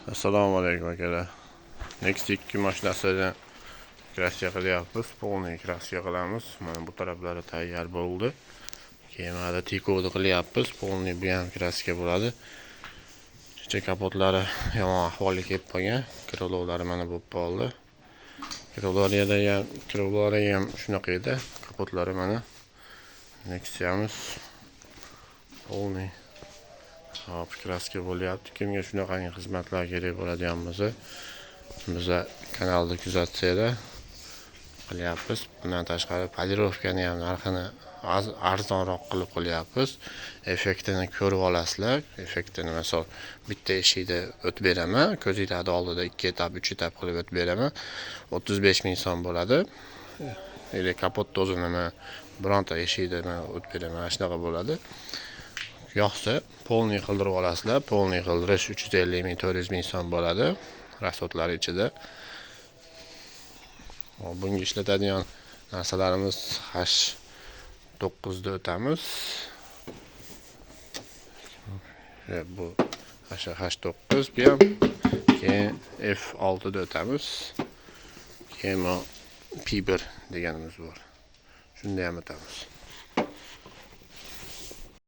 Assalomu alaykum akalar. Next 2 mashinasini kraska qilyapmiz. Polniy kraska qilamiz. Mana bu taraflari tayyor bo'ldi. Keyin mana tikovni qilyapmiz. Polniy bu ham kraska bo'ladi. Ichki kapotlari yomon ahvolga kelib qolgan. Krlovlari mana bo'lib qoldi. Krlovlari ham shunaqa edi. Kapotlari mana. Next'amiz polniy hop kraska bo'lyapti. Kimga shunaqangi xizmatlar kerak bo'ladigan bo'lsa, biza kanalni kuzatsanglar qilyapmiz. Bundan tashqari polirovkani ham narxini arzonroq qilib qo'yapmiz. Effektini ko'rib olasizlar. Effektini masalan bitta eshikda o'tib beraman, ko'zingizlar oldida 2 etap, 3 etap qilib o'tib beraman. 35 ming so'm bo'ladi. Kapotni o'zini bironta eshikda o'tib beraman, shunaqa bo'ladi. Yo'qsa polniy qildirib olasizlar. Polniy qildirish 350 ming, 400 ming so'm bo'ladi. Rasxodlar ichida. Bunga ishlatadigan narsalarimiz H9 da o'tamiz. Bu H9 bu ham. Keyin F6 da o'tamiz. Keyin P1 deganimiz bor. Shunda ham o'tamiz.